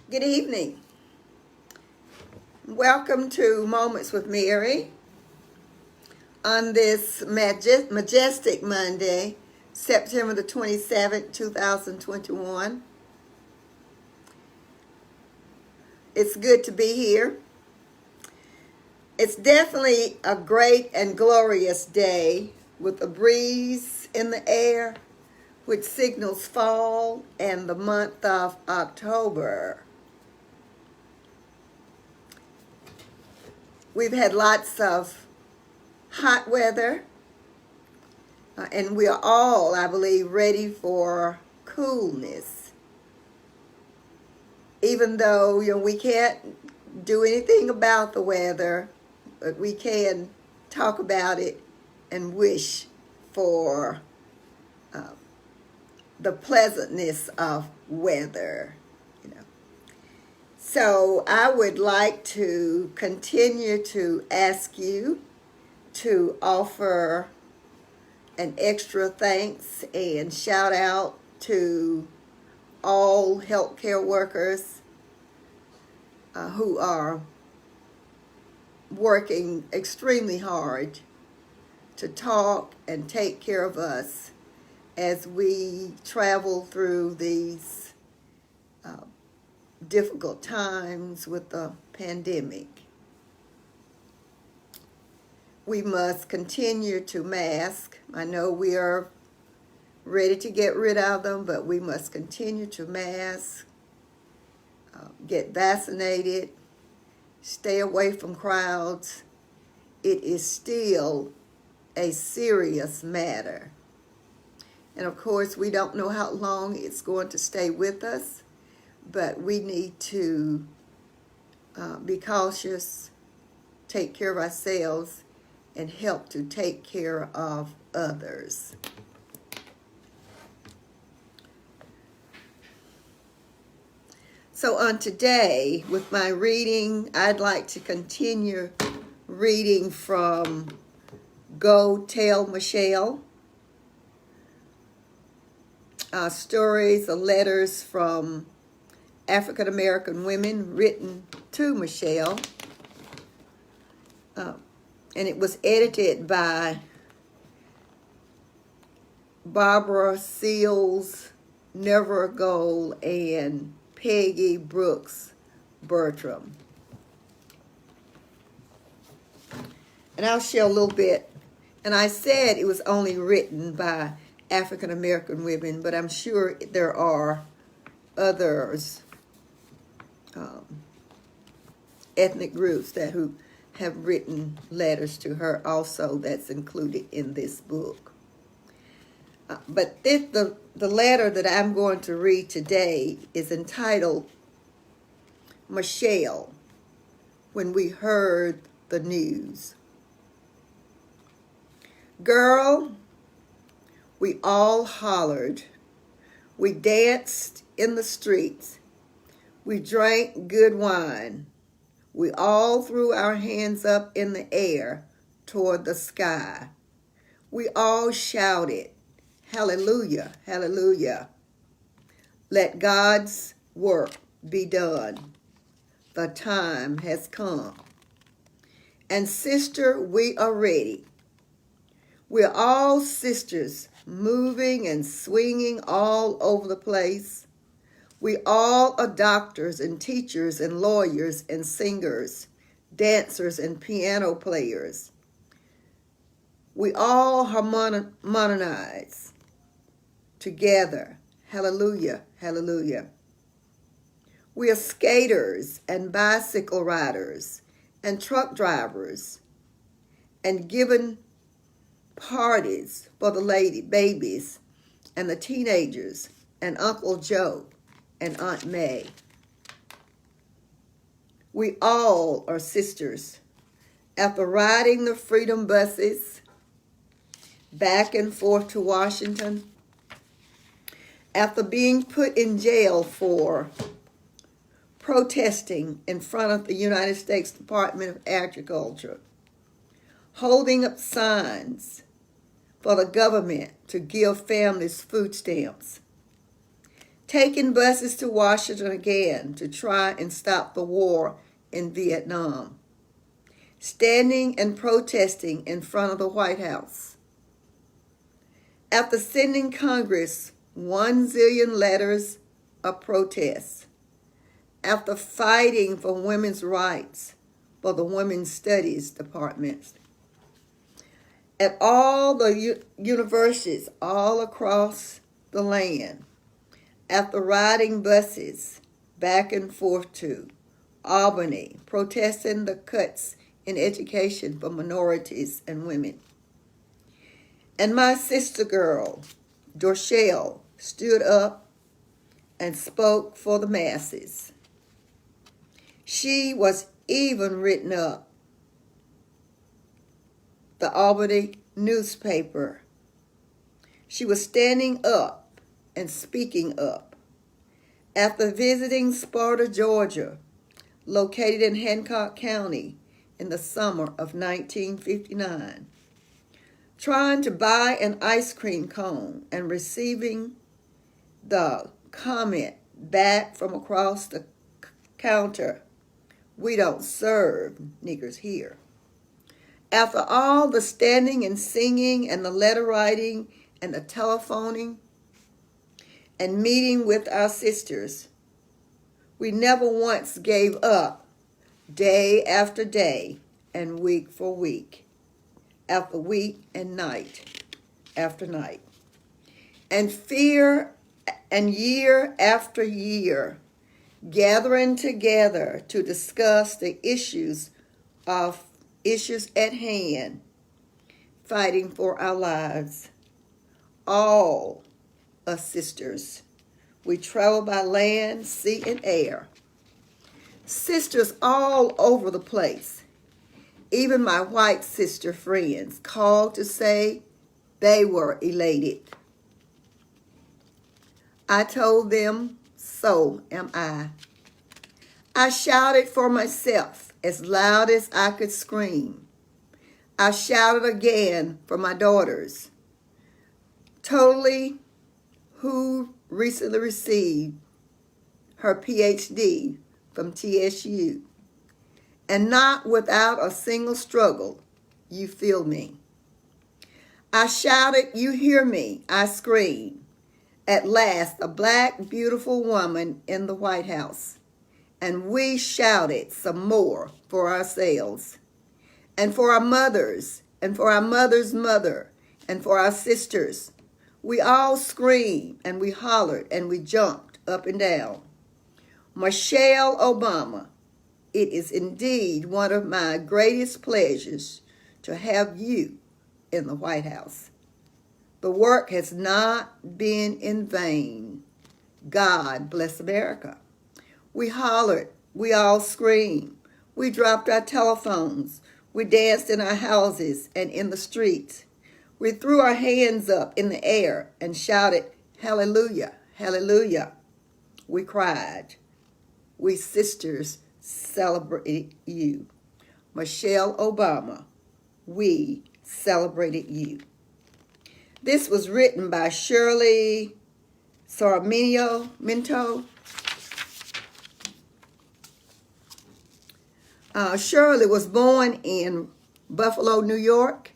Good evening. Welcome to Moments with Mary on this majestic Monday, September the 27th, 2021. It's good to be here. It's definitely a great and glorious day with a breeze in the air, which signals fall and the month of October. We've had lots of hot weather, and we are all, I believe, ready for coolness. Even though, we can't do anything about the weather, but we can talk about it and wish for the pleasantness of weather. So I would like to continue to ask you to offer an extra thanks and shout out to all healthcare workers who are working extremely hard to talk and take care of us as we travel through these difficult times with the pandemic. We must continue to mask. I know we are ready to get rid of them, but we must continue to mask, get vaccinated, stay away from crowds. It is still a serious matter. And of course, we don't know how long it's going to stay with us, but we need to be cautious, take care of ourselves, and help to take care of others. So on today, with my reading, I'd like to continue reading from Go Tell Michelle. Stories or letters from African American women written to Michelle. And it was edited by Barbara Seals Nevergold and Peggy Brooks Bertram. And I'll share a little bit. And I said it was only written by African American women, but I'm sure there are others, ethnic groups who have written letters to her also that's included in this book. But the letter that I'm going to read today is entitled Michelle, When We Heard the News. Girl, we all hollered. We danced in the streets. We drank good wine. We all threw our hands up in the air toward the sky. We all shouted, hallelujah, hallelujah. Let God's work be done. The time has come. And sister, we are ready. We're all sisters, moving and swinging all over the place. We all are doctors and teachers and lawyers and singers, dancers and piano players. We all harmonize together. Hallelujah, hallelujah. We are skaters and bicycle riders and truck drivers and giving parties for the lady babies and the teenagers and Uncle Joe and Aunt May. We all are sisters. After riding the freedom buses back and forth to Washington, after being put in jail for protesting in front of the United States Department of Agriculture, holding up signs for the government to give families food stamps, taking buses to Washington again to try and stop the war in Vietnam, standing and protesting in front of the White House. After sending Congress 1 zillion letters of protest, after fighting for women's rights for the Women's Studies departments, at all the universities all across the land, after riding buses back and forth to Albany, protesting the cuts in education for minorities and women. And my sister girl, Dorchelle, stood up and spoke for the masses. She was even written up the Albany newspaper. She was standing up and speaking up. After visiting Sparta, Georgia, located in Hancock County in the summer of 1959, trying to buy an ice cream cone and receiving the comment back from across the counter, "We don't serve niggers here." After all the standing and singing and the letter writing and the telephoning and meeting with our sisters, we never once gave up, day after day and week for week, after week and night after night. And fear and year after year, gathering together to discuss the issues at hand, fighting for our lives. All us sisters, we travel by land, sea, and air. Sisters all over the place. Even my white sister friends called to say they were elated. I told them, so am I. I shouted for myself as loud as I could scream. I shouted again for my daughters, Totally, who recently received her PhD from TSU, and not without a single struggle. You feel me. I shouted, you hear me. I screamed. At last, a black, beautiful woman in the White House. And we shouted some more for ourselves, and for our mothers, and for our mother's mother, and for our sisters. We all screamed, and we hollered, and we jumped up and down. Michelle Obama, it is indeed one of my greatest pleasures to have you in the White House. The work has not been in vain. God bless America. We hollered. We all screamed. We dropped our telephones. We danced in our houses and in the streets. We threw our hands up in the air and shouted, hallelujah, hallelujah. We cried. We sisters celebrated you. Michelle Obama, we celebrated you. This was written by Shirley Sarmiento. Shirley was born in Buffalo, New York.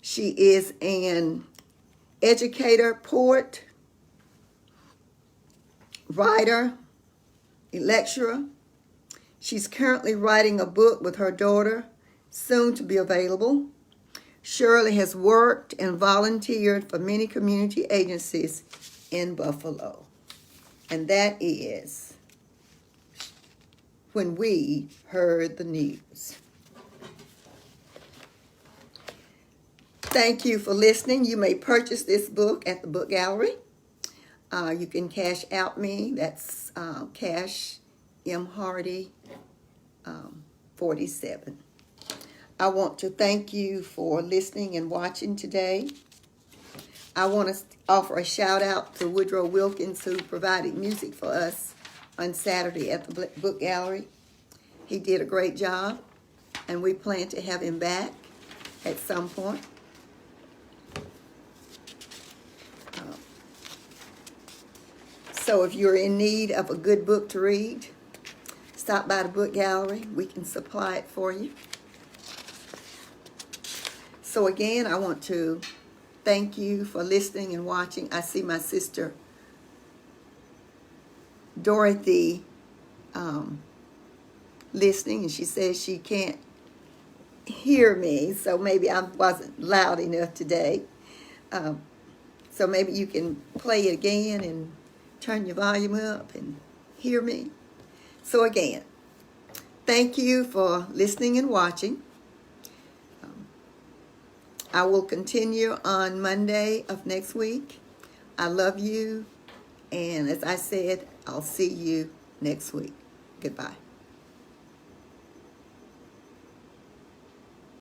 She is an educator, poet, writer, lecturer. She's currently writing a book with her daughter, soon to be available. Shirley has worked and volunteered for many community agencies in Buffalo. And that is When We Heard the News. Thank you for listening. You may purchase this book at the Book Gallery. You can cash out me. That's Cash M. Hardy 47. I want to thank you for listening and watching today. I want to offer a shout out to Woodrow Wilkins, who provided music for us on Saturday at the Book Gallery. He did a great job, and we plan to have him back at some point. So if you're in need of a good book to read, stop by the book gallery. We can supply it for you. So again, I want to thank you for listening and watching. I see my sister Dorothy listening, and she says she can't hear me, so maybe I wasn't loud enough today. So maybe you can play it again and turn your volume up and hear me. So again, thank you for listening and watching. I will continue on Monday of next week. I love you, and as I said, I'll see you next week. Goodbye.